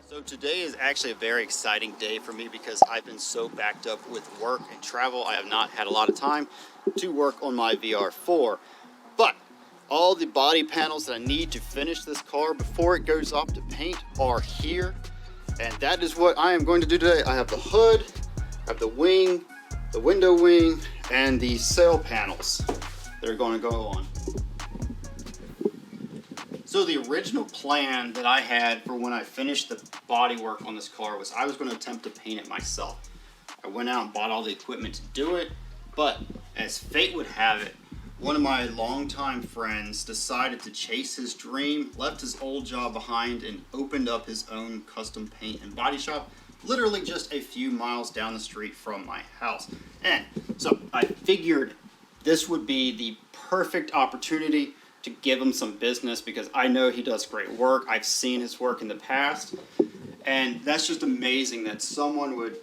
So today is actually a very exciting day for me because I've been so backed up with work and travel. I have not had a lot of time to work on my VR4. But all the body panels that I need to finish this car before it goes off to paint are here. And that is what I am going to do today. I have the hood, I have the wing, the window wing, and the sail panels that are going to go on. So the original plan that I had for when I finished the body work on this car was I was going to attempt to paint it myself. I went out and bought all the equipment to do it, but as fate would have it, one of my longtime friends decided to chase his dream, left his old job behind, and opened up his own custom paint and body shop, literally just a few miles down the street from my house. And so I figured this would be the perfect opportunity to give him some business because I know he does great work. I've seen his work in the past, and that's just amazing that someone would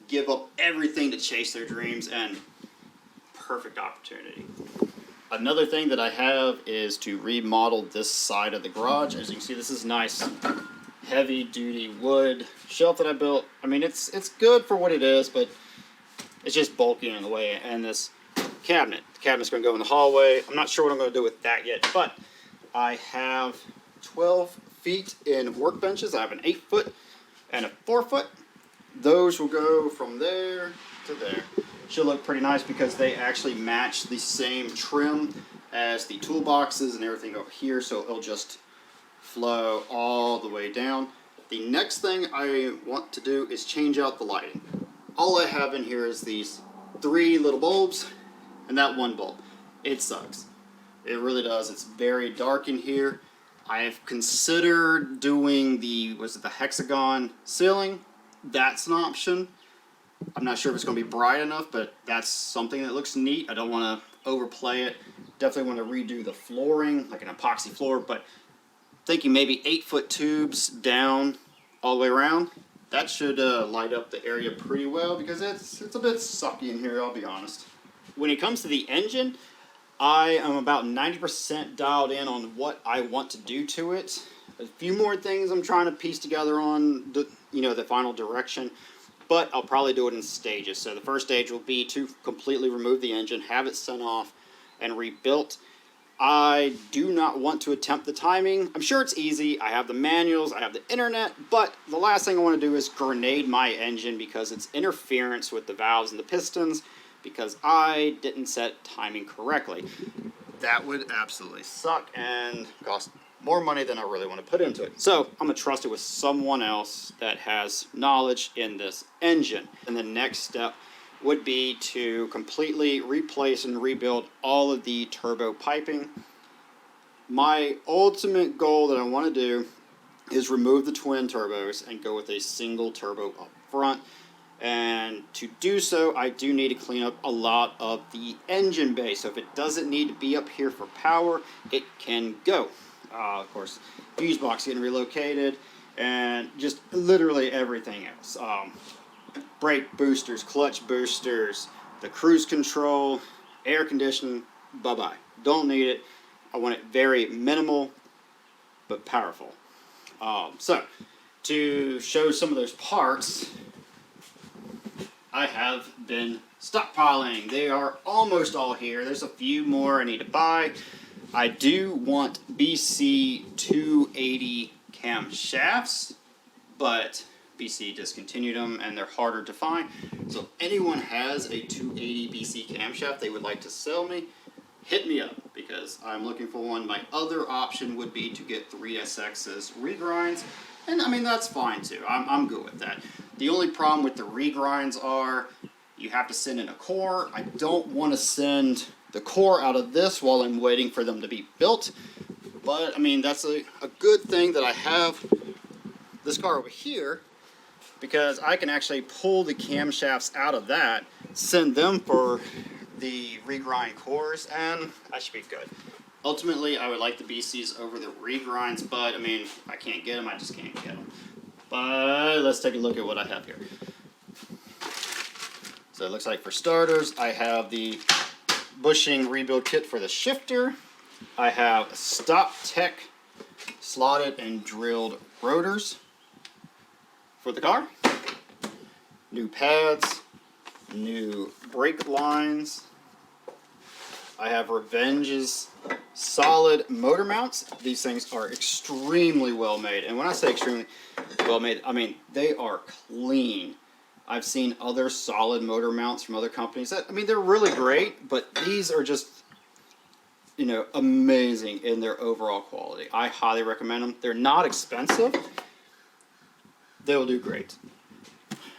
give up everything to chase their dreams, and perfect opportunity. Another thing that I have is to remodel this side of the garage. As you can see, this is nice heavy duty wood shelf that I built. I mean, it's good for what it is, but it's just bulky in the way. And this cabinet. The cabinet's going to go in the hallway. I'm not sure what I'm going to do with that yet, but I have 12 feet in workbenches. I have an 8-foot and a 4-foot. Those will go from there to there. Should look pretty nice because they actually match the same trim as the toolboxes and everything over here, so it'll just flow all the way down. The next thing I want to do is change out the lighting. All I have in here is these 3 little bulbs and that 1 bulb. It sucks. It really does. It's very dark in here. I've considered doing the hexagon ceiling. That's an option. I'm not sure if it's going to be bright enough, but that's something that looks neat. I don't want to overplay it. Definitely want to redo the flooring, like an epoxy floor, but thinking maybe 8-foot tubes down all the way around. That should light up the area pretty well because it's a bit sucky in here, I'll be honest. When it comes to the engine, I am about 90% dialed in on what I want to do to it. A few more things I'm trying to piece together on the final direction, but I'll probably do it in stages. So the first stage will be to completely remove the engine, have it sent off, and rebuilt. I do not want to attempt the timing. I'm sure it's easy. I have the manuals, I have the internet, but the last thing I want to do is grenade my engine because it's interference with the valves and the pistons because I didn't set timing correctly. That would absolutely suck and cost more money than I really want to put into it. So I'm going to trust it with someone else that has knowledge in this engine. And the next step would be to completely replace and rebuild all of the turbo piping. My ultimate goal that I want to do is remove the twin turbos and go with a single turbo up front. And to do so, I do need to clean up a lot of the engine bay. So if it doesn't need to be up here for power, it can go. Of course, fuse box getting relocated, and just literally everything else. Brake boosters, clutch boosters, the cruise control, air conditioning, bye-bye. Don't need it. I want it very minimal, but powerful. So, to show some of those parts, I have been stockpiling. They are almost all here. There's a few more I need to buy. I do want BC 280 camshafts, but BC discontinued them and they're harder to find. So if anyone has a 280 BC camshaft they would like to sell me, hit me up because I'm looking for one. My other option would be to get 3SX's regrinds, and I mean that's fine too. I'm good with that. The only problem with the regrinds are you have to send in a core. I don't want to send the core out of this while I'm waiting for them to be built, but I mean that's a good thing that I have this car over here, because I can actually pull the camshafts out of that, send them for the regrind cores, and I should be good. Ultimately, I would like the BCs over the regrinds, but I mean, if I can't get them, I just can't get them. But let's take a look at what I have here. So it looks like for starters, I have the bushing rebuild kit for the shifter. I have Stop Tech slotted and drilled rotors for the car. New pads, new brake lines. I have Revenge's solid motor mounts. These things are extremely well made. And when I say extremely well made, I mean they are clean. I've seen other solid motor mounts from other companies that, I mean, they're really great, but these are just, you know, amazing in their overall quality. I highly recommend them. They're not expensive. They will do great.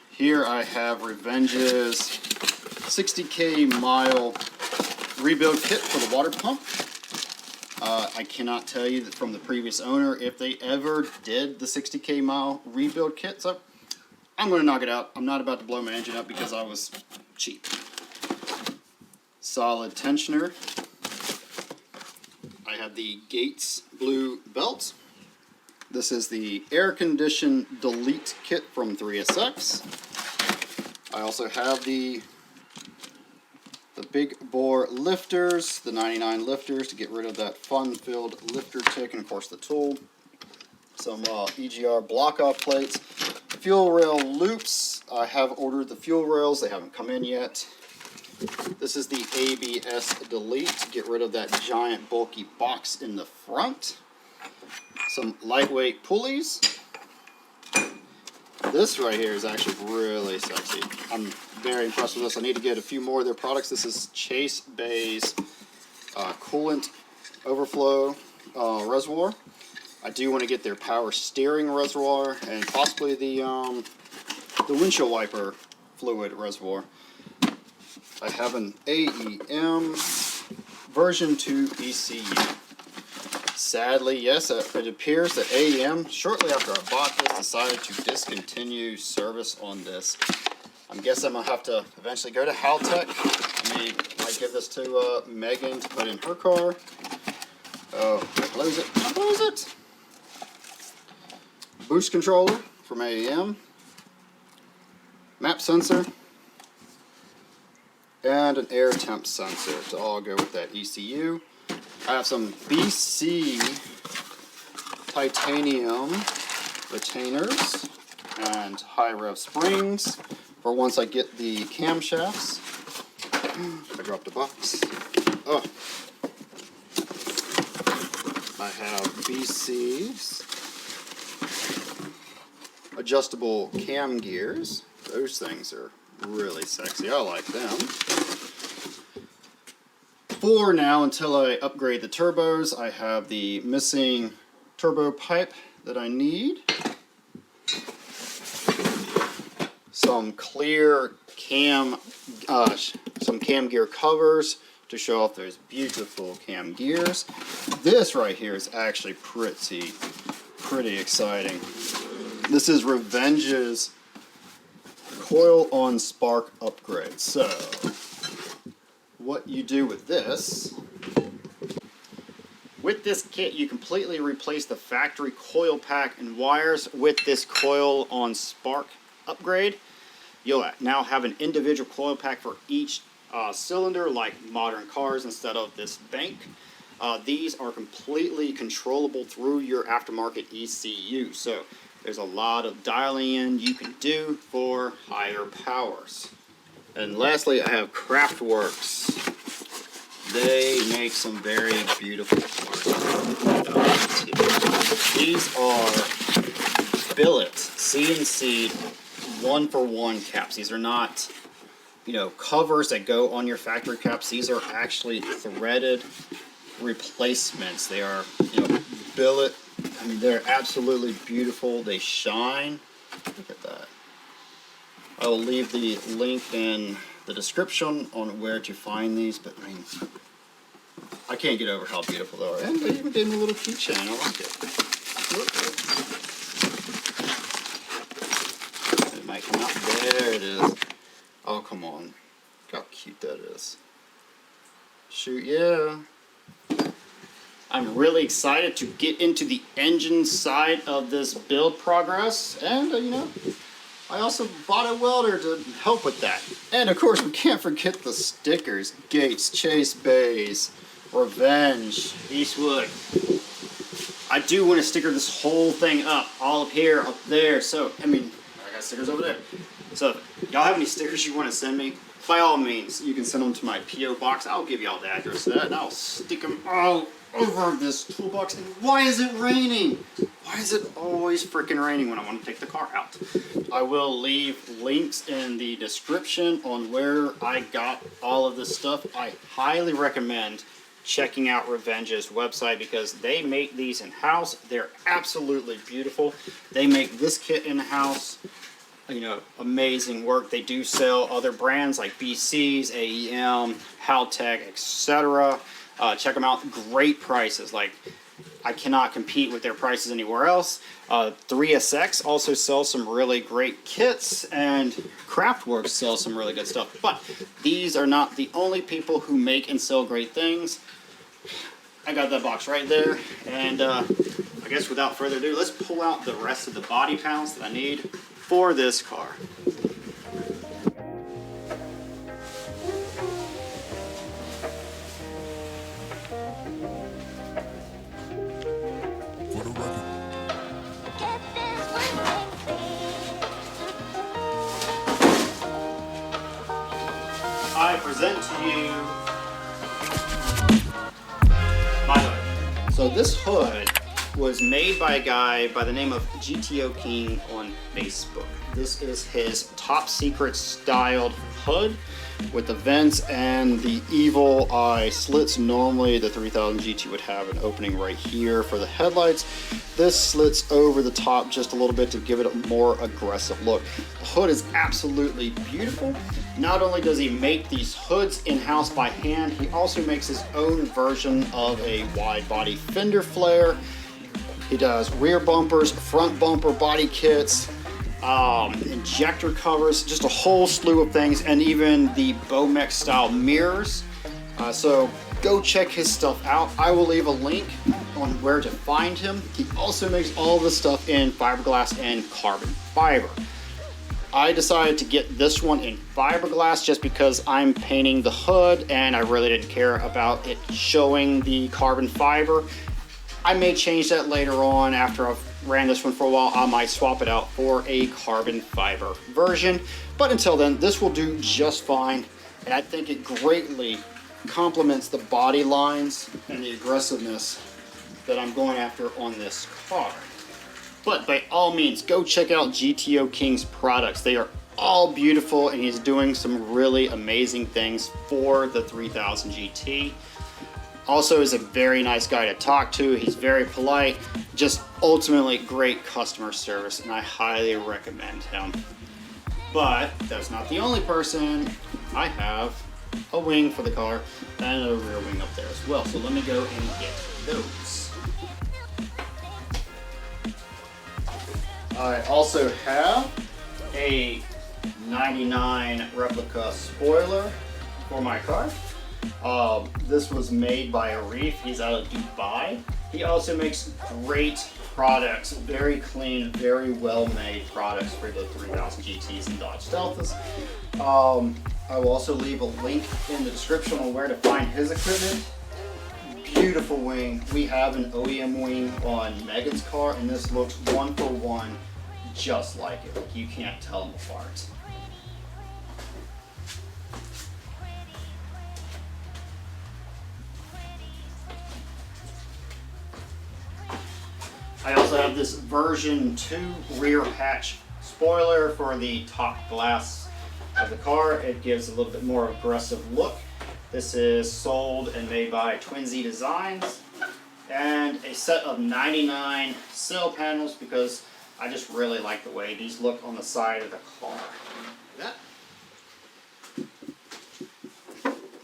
Here I have Revenge's 60K mile rebuild kit for the water pump. I cannot tell you that from the previous owner if they ever did the 60K mile rebuild kit, so I'm going to knock it out. I'm not about to blow my engine up because I was cheap. Solid tensioner. I have the Gates blue belt. This is the air condition delete kit from 3SX. I also have the big bore lifters, the 99 lifters to get rid of that fun-filled lifter tick, and of course the tool. Some EGR block-off plates. Fuel rail loops. I have ordered the fuel rails. They haven't come in yet. This is the ABS delete to get rid of that giant bulky box in the front. Some lightweight pulleys. This right here is actually really sexy. I'm very impressed with this. I need to get a few more of their products. This is Chase Bay's coolant overflow reservoir. I do want to get their power steering reservoir and possibly the windshield wiper fluid reservoir. I have an AEM version 2 ECU. Sadly, yes, it appears that AEM, shortly after I bought this, decided to discontinue service on this. I'm guessing I'm going to have to eventually go to Haltech. I might give this to Megan to put in her car. Oh, close it. Close it. Boost controller from AEM. Map sensor. And an air temp sensor to all go with that ECU. I have some BC titanium retainers and high rev springs for once I get the camshafts. I dropped a box. Oh. I have BC's adjustable cam gears. Those things are really sexy. I like them. For now, until I upgrade the turbos, I have the missing turbo pipe that I need. Some clear cam, some cam gear covers to show off those beautiful cam gears. This right here is actually pretty exciting. This is Revenge's Coil on Spark upgrade. So, what you do with this kit, you completely replace the factory coil pack and wires with this Coil on Spark upgrade. You'll now have an individual coil pack for each cylinder, like modern cars, instead of this bank. These are completely controllable through your aftermarket ECU, so there's a lot of dialing in you can do for higher powers. And lastly, I have Craftworks. They make some very beautiful parts. These are billet CNC 1-for-1 caps. These are not, covers that go on your factory caps. These are actually threaded replacements. They are, billet. I mean, they're absolutely beautiful. They shine. Look at that. I will leave the link in the description on where to find these, but I mean, I can't get over how beautiful they are. And they even gave me a little keychain. I like it. It might come out. There it is. Oh, come on. Look how cute that is. Shoot, yeah. I'm really excited to get into the engine side of this build progress, and I also bought a welder to help with that. And of course, we can't forget the stickers: Gates, Chase Bays, Revenge, Eastwood. I do want to sticker this whole thing up, all up here, up there. So, I mean, I got stickers over there. So, if y'all have any stickers you want to send me, by all means, you can send them to my P.O. box. I'll give y'all the address of that, and I'll stick them all over this toolbox. And why is it raining? Why is it always freaking raining when I want to take the car out? I will leave links in the description on where I got all of this stuff. I highly recommend checking out Revenge's website because they make these in-house. They're absolutely beautiful. They make this kit in-house. Amazing work. They do sell other brands like BC's, AEM, Haltech, etc. Check them out. Great prices. Like, I cannot compete with their prices anywhere else. 3SX also sells some really great kits, and Craftworks sells some really good stuff. But these are not the only people who make and sell great things. I got that box right there, and I guess without further ado, let's pull out the rest of the body panels that I need for this car. I present to you my hood. So this hood was made by a guy by the name of GTOKNG on Facebook. This is his top secret styled hood with the vents and the evil eye slits. Normally the 3000GT would have an opening right here for the headlights. This slits over the top just a little bit to give it a more aggressive look. The hood is absolutely beautiful. Not only does he make these hoods in-house by hand, he also makes his own version of a wide body fender flare. He does rear bumpers, front bumper body kits, injector covers, just a whole slew of things, and even the Bomex style mirrors. So go check his stuff out. I will leave a link on where to find him. He also makes all this stuff in fiberglass and carbon fiber. I decided to get this one in fiberglass just because I'm painting the hood and I really didn't care about it showing the carbon fiber. I may change that later on after I've ran this one for a while. I might swap it out for a carbon fiber version. But until then, this will do just fine. And I think it greatly complements the body lines and the aggressiveness that I'm going after on this car. But by all means, go check out GTOKNG's products. They are all beautiful, and he's doing some really amazing things for the 3000GT. Also is a very nice guy to talk to. He's very polite, just ultimately great customer service, and I highly recommend him. But that's not the only person. I have a wing for the car and a rear wing up there as well. So let me go and get those. I also have a 99 replica spoiler for my car. This was made by Aaref. He's out of Dubai. He also makes great products, very clean, very well made products for the 3000GTs and Dodge Deltas. I will also leave a link in the description on where to find his equipment. Beautiful wing. We have an OEM wing on Megan's car, and this looks one for one just like it. Like, you can't tell them apart. I also have this version 2 rear hatch spoiler for the top glass of the car. It gives a little bit more aggressive look. This is sold and made by Twinsy Designs, and a set of 99 sill panels because I just really like the way these look on the side of the car. That.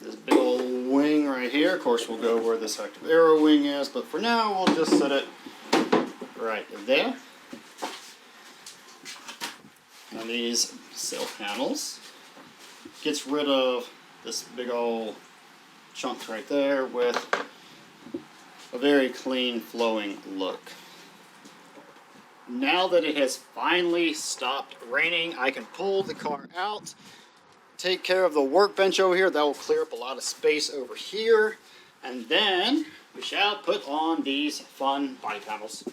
This big old wing right here. Of course, we'll go where this active arrow wing is, but for now, we'll just set it right there. And these sill panels gets rid of this big old chunk right there with a very clean flowing look. Now that it has finally stopped raining, I can pull the car out, take care of the workbench over here. That will clear up a lot of space over here, and then we shall put on these fun body panels.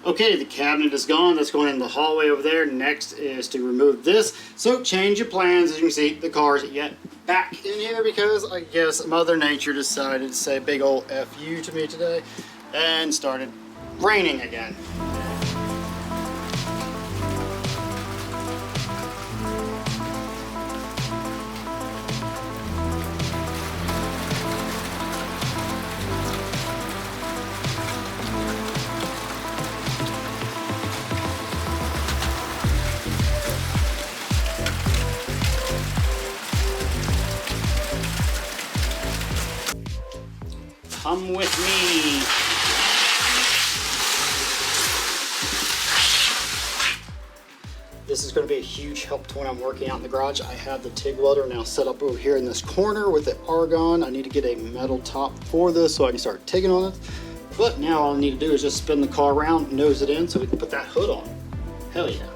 Okay, the cabinet is gone. That's going in the hallway over there. Next is to remove this. So change your plans. As you can see, the car's yet back in here because I guess Mother Nature decided to say big old F you to me today and started raining again. Come with me. This is going to be a huge help to when I'm working out in the garage. I have the TIG welder now set up over here in this corner with the argon. I need to get a metal top for this so I can start TIGging on it. But now all I need to do is just spin the car around, nose it in so we can put that hood on. Hell yeah.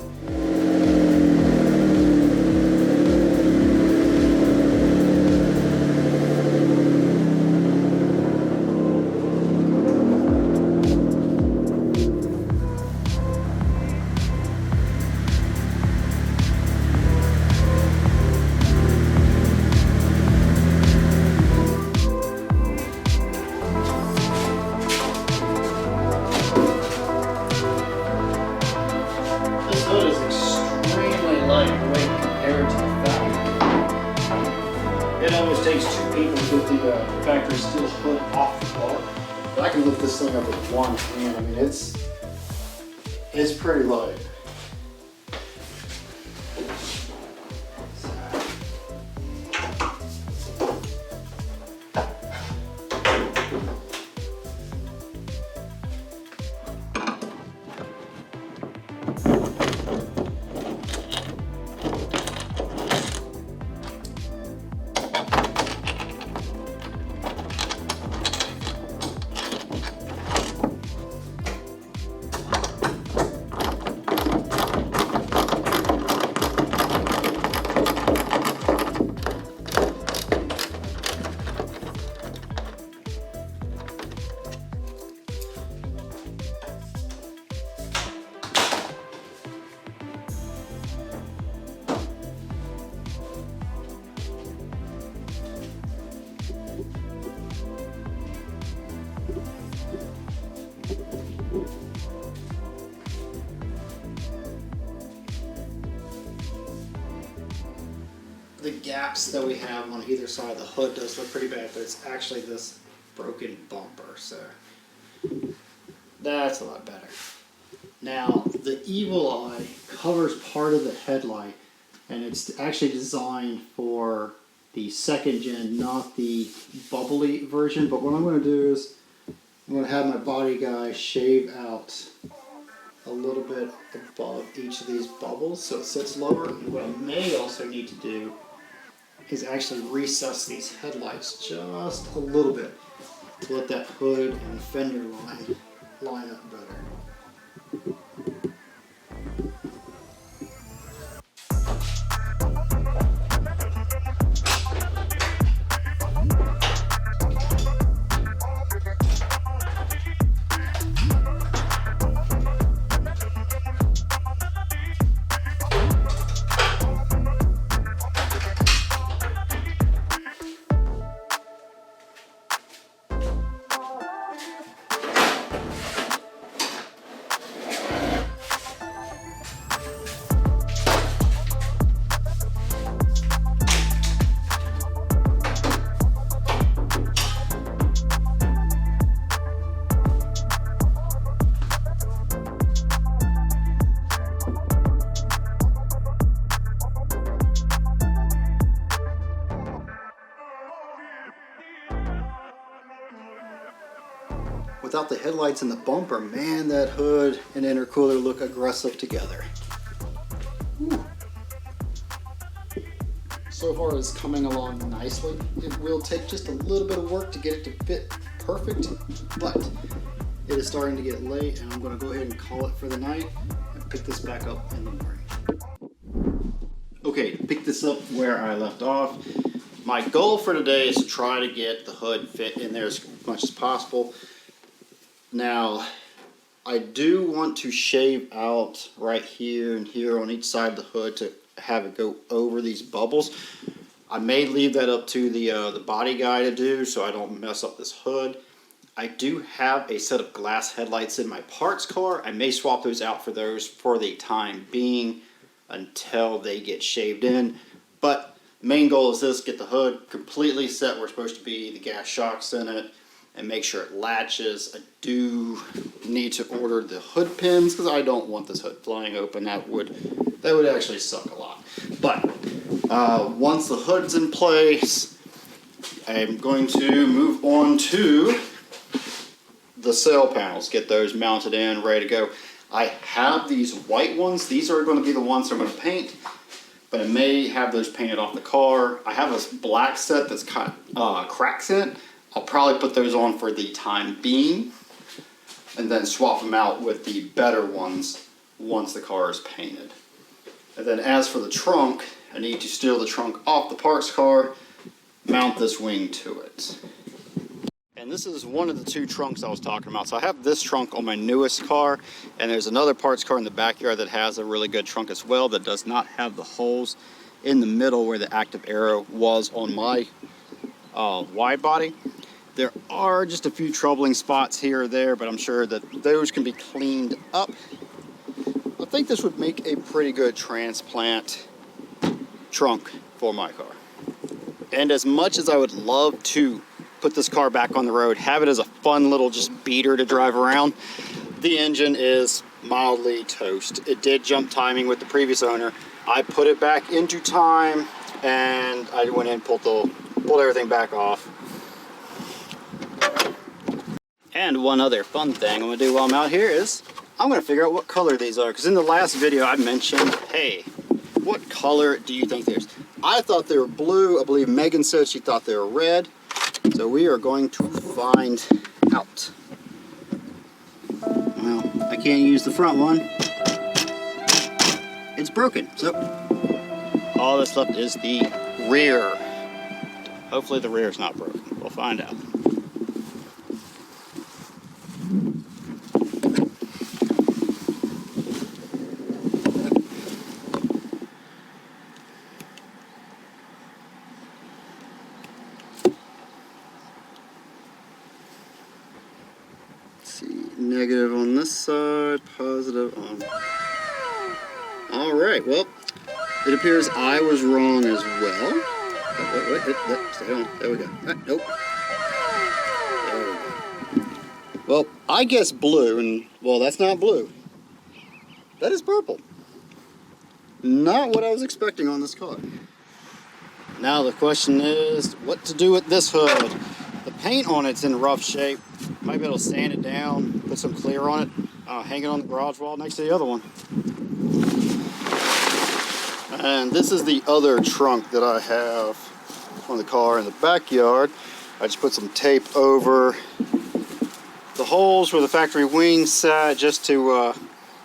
It almost takes two people to get the factory steel hood off the car. But I can lift this thing up with one hand. I mean, it's pretty light. The gaps that we have on either side of the hood does look pretty bad, but it's actually this broken bumper, so that's a lot better. Now, the Evil Eye covers part of the headlight, and it's actually designed for the second gen, not the bubbly version, but what I'm going to do is I'm going to have my body guy shave out a little bit above each of these bubbles so it sits lower. And what I may also need to do is actually recess these headlights just a little bit to let that hood and fender line up better. without the headlights and the bumper, man, that hood and intercooler look aggressive together. Whew. So far it's coming along nicely. It will take just a little bit of work to get it to fit perfect, but it is starting to get late and I'm going to go ahead and call it for the night and pick this back up in the morning. Okay, to pick this up where I left off, my goal for today is to try to get the hood fit in there as much as possible. Now, I do want to shave out right here and here on each side of the hood to have it go over these bubbles. I may leave that up to the body guy to do so I don't mess up this hood. I do have a set of glass headlights in my parts car. I may swap those out for those for the time being until they get shaved in. But main goal is this: get the hood completely set where it's supposed to be, the gas shocks in it, and make sure it latches. I do need to order the hood pins because I don't want this hood flying open. That would actually suck a lot. But once the hood's in place, I'm going to move on to the sail panels, get those mounted in, ready to go. I have these white ones. These are going to be the ones I'm going to paint, but I may have those painted off the car. I have a black set that's kind of crack set. I'll probably put those on for the time being and then swap them out with the better ones once the car is painted. And then as for the trunk, I need to steal the trunk off the parts car, mount this wing to it. And this is one of the two trunks I was talking about. So I have this trunk on my newest car, and there's another parts car in the backyard that has a really good trunk as well that does not have the holes in the middle where the active arrow was on my wide body. There are just a few troubling spots here or there, but I'm sure that those can be cleaned up. I think this would make a pretty good transplant trunk for my car. And as much as I would love to put this car back on the road, have it as a fun little just beater to drive around, the engine is mildly toast. It did jump timing with the previous owner. I put it back into time and I went in and pulled everything back off. And one other fun thing I'm gonna do while I'm out here is I'm gonna figure out what color these are, because in the last video I mentioned, hey, what color do you think theirs? I thought they were blue. I believe Megan said she thought they were red. So we are going to find out. Well, I can't use the front one. It's broken, so all that's left is the rear. Hopefully the rear is not broken. We'll find out. Negative on this side, positive on... Alright, well, it appears I was wrong as well. Wait, stay on. There we go. Nope. There we go. Well, I guess blue, and, well, that's not blue. That is purple. Not what I was expecting on this car. Now the question is, what to do with this hood? The paint on it's in rough shape. Might be able to sand it down, put some clear on it, hang it on the garage wall next to the other one. And this is the other trunk that I have on the car in the backyard. I just put some tape over the holes where the factory wings sat just to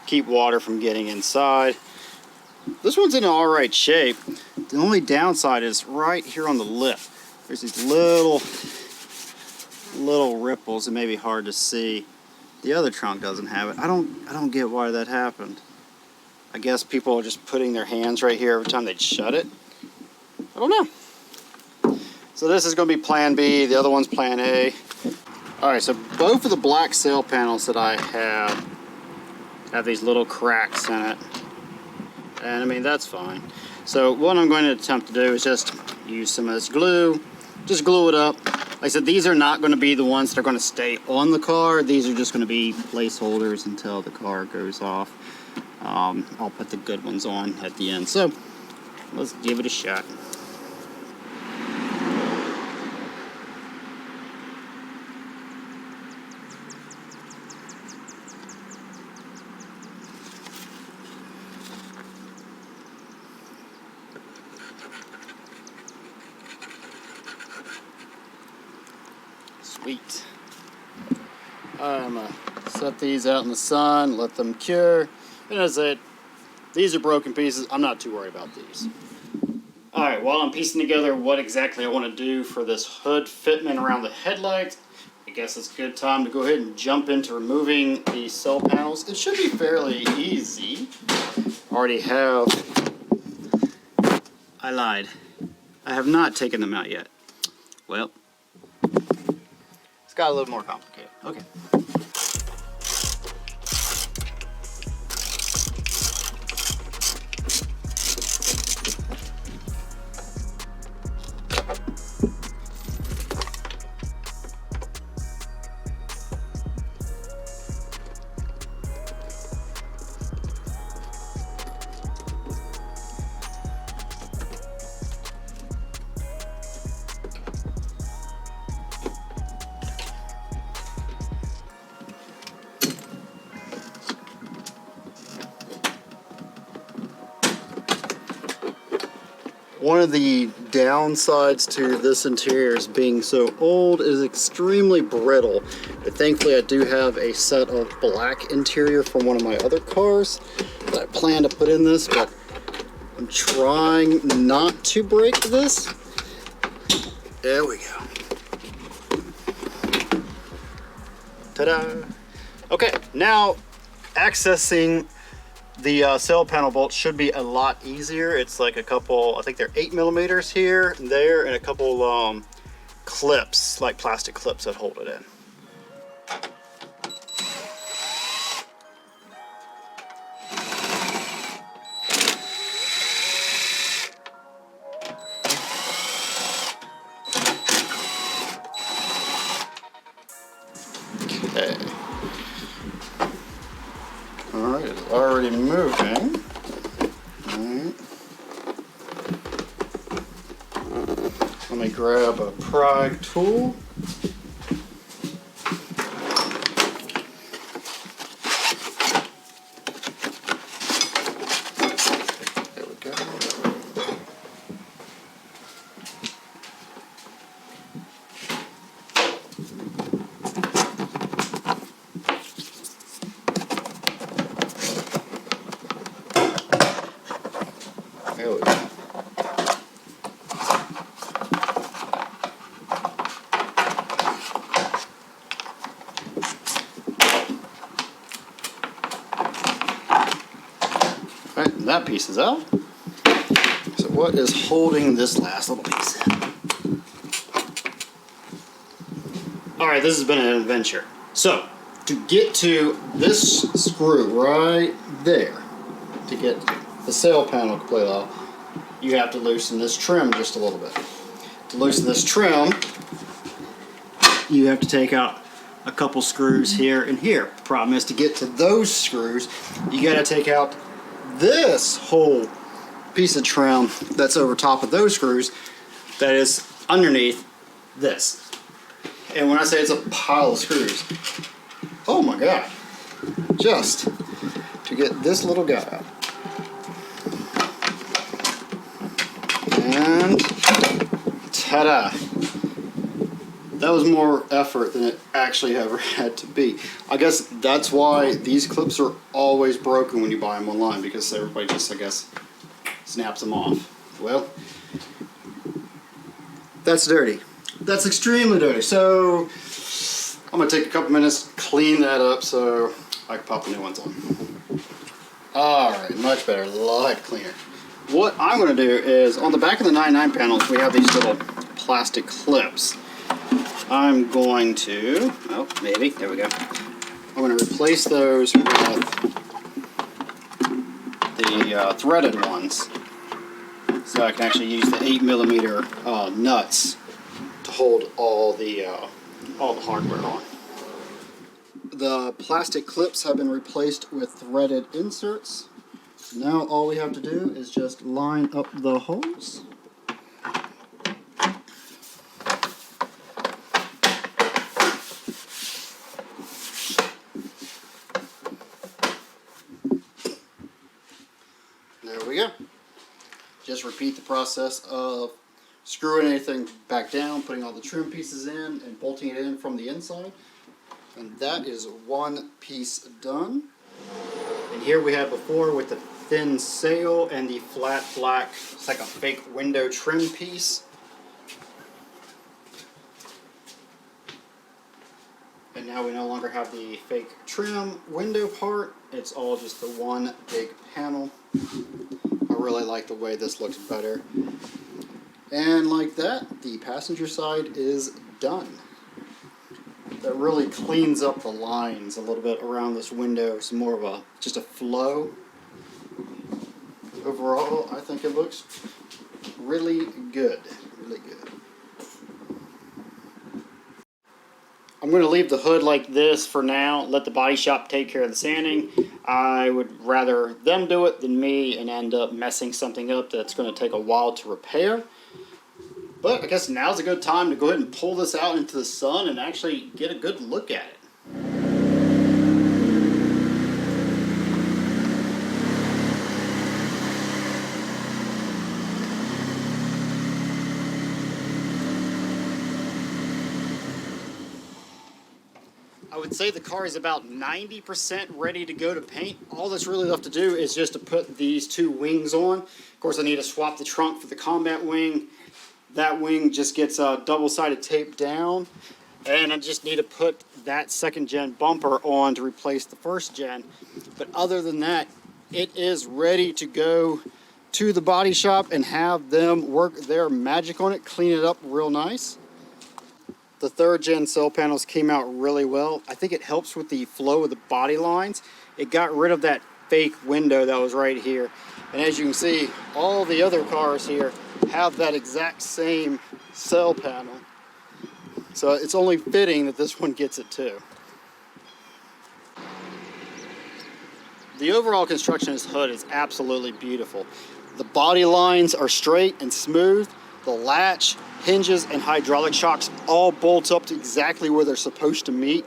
keep water from getting inside. This one's in an alright shape. The only downside is right here on the lip. There's these little ripples. It may be hard to see. The other trunk doesn't have it. I don't get why that happened. I guess people are just putting their hands right here every time they shut it. I don't know. So this is going to be plan B. The other one's plan A. Alright, so both of the black sail panels that I have these little cracks in it. And I mean, that's fine. So what I'm going to attempt to do is just use some of this glue. Just glue it up. Like I said, these are not going to be the ones that are going to stay on the car. These are just going to be placeholders until the car goes off. I'll put the good ones on at the end. So let's give it a shot. Sweet. I'm going to set these out in the sun, let them cure. And as I said, these are broken pieces. I'm not too worried about these. Alright, while I'm piecing together what exactly I want to do for this hood fitment around the headlights, I guess it's a good time to go ahead and jump into removing the cell panels. It should be fairly easy. Already have... I lied. I have not taken them out yet. Well, it's got a little more complicated. Okay. One of the downsides to this interior is being so old is extremely brittle. But thankfully I do have a set of black interior from one of my other cars that I plan to put in this, but I'm trying not to break this. There we go. Ta-da! Okay, now accessing the cell panel bolts should be a lot easier. It's like a couple, I think they're 8mm here and there, and a couple clips, like plastic clips that hold it in. Okay. Alright, it's already moving. Alright. Let me grab a pry tool. There we go. There we go. Alright, and that piece is out. So what is holding this last little piece in? Alright, this has been an adventure. So, to get to this screw right there, to get the sail panel completely off, you have to loosen this trim just a little bit. To loosen this trim, you have to take out a couple screws here and here. The problem is, to get to those screws, you got to take out this whole piece of trim that's over top of those screws that is underneath this. And when I say it's a pile of screws, oh my god, just to get this little guy out. And ta-da! That was more effort than it actually ever had to be. I guess that's why these clips are always broken when you buy them online, because everybody just, I guess, snaps them off. Well, that's dirty. That's extremely dirty. So I'm going to take a couple minutes to clean that up so I can pop the new ones on. Alright, much better, a lot cleaner. What I'm going to do is, on the back of the 99 panels, we have these little plastic clips. I'm going to, oh, maybe, there we go. I'm going to replace those with the threaded ones, so I can actually use the 8mm nuts to hold all the hardware on. The plastic clips have been replaced with threaded inserts. Now all we have to do is just line up the holes. There we go. Just repeat the process of screwing anything back down, putting all the trim pieces in, and bolting it in from the inside. And that is one piece done. And here we had before with the thin sail and the flat black, it's like a fake window trim piece. And now we no longer have the fake trim window part. It's all just the one big panel. I really like the way this looks better. And like that, the passenger side is done. That really cleans up the lines a little bit around this window. It's more of a, just a flow. Overall, I think it looks really good. Really good. I'm going to leave the hood like this for now. Let the body shop take care of the sanding. I would rather them do it than me and end up messing something up that's going to take a while to repair. But I guess now's a good time to go ahead and pull this out into the sun and actually get a good look at it. I would say the car is about 90% ready to go to paint. All that's really left to do is just to put these two wings on. Of course, I need to swap the trunk for the combat wing. That wing just gets double-sided tape down, and I just need to put that second gen bumper on to replace the first gen. But other than that, it is ready to go to the body shop and have them work their magic on it, clean it up real nice. The third gen cell panels came out really well. I think it helps with the flow of the body lines. It got rid of that fake window that was right here. And as you can see, all the other cars here have that exact same cell panel. So it's only fitting that this one gets it too. The overall construction of this hood is absolutely beautiful. The body lines are straight and smooth. The latch, hinges, and hydraulic shocks all bolt up to exactly where they're supposed to meet.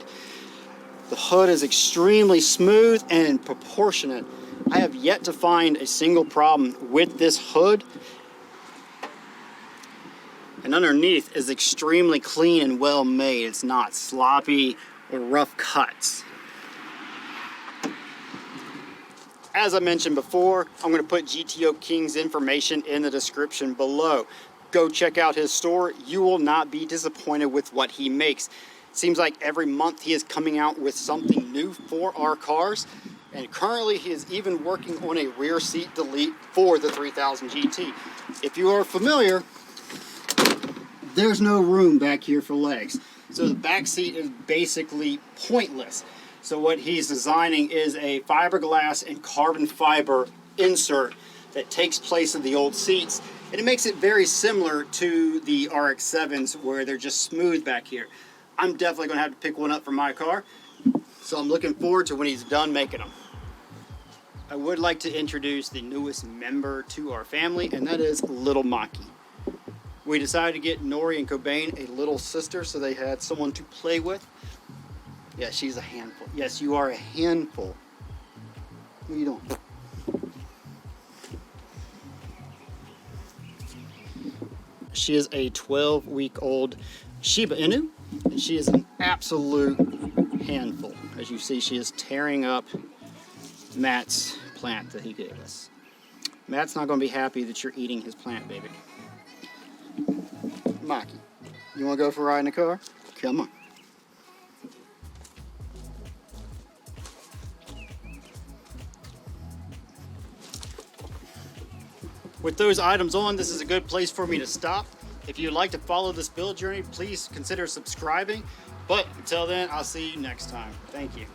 The hood is extremely smooth and proportionate. I have yet to find a single problem with this hood. And underneath is extremely clean and well made. It's not sloppy or rough cuts. As I mentioned before, I'm going to put GTOKNG's information in the description below. Go check out his store. You will not be disappointed with what he makes. It seems like every month he is coming out with something new for our cars. And currently he is even working on a rear seat delete for the 3000 GT. If you are familiar, there's no room back here for legs. So the back seat is basically pointless. So what he's designing is a fiberglass and carbon fiber insert that takes place in the old seats. And it makes it very similar to the RX-7s where they're just smooth back here. I'm definitely gonna have to pick one up for my car. So I'm looking forward to when he's done making them. I would like to introduce the newest member to our family, and that is little Maki. We decided to get Nori and Cobain a little sister so they had someone to play with. Yeah, she's a handful. Yes, you are a handful. What are you doing? She is a 12-week-old Shiba Inu, and she is an absolute handful. As you see, she is tearing up Matt's plant that he gave us. Matt's not going to be happy that you're eating his plant, baby. Maki, you want to go for a ride in the car? Come on. With those items on, this is a good place for me to stop. If you'd like to follow this build journey, please consider subscribing. But until then, I'll see you next time. Thank you.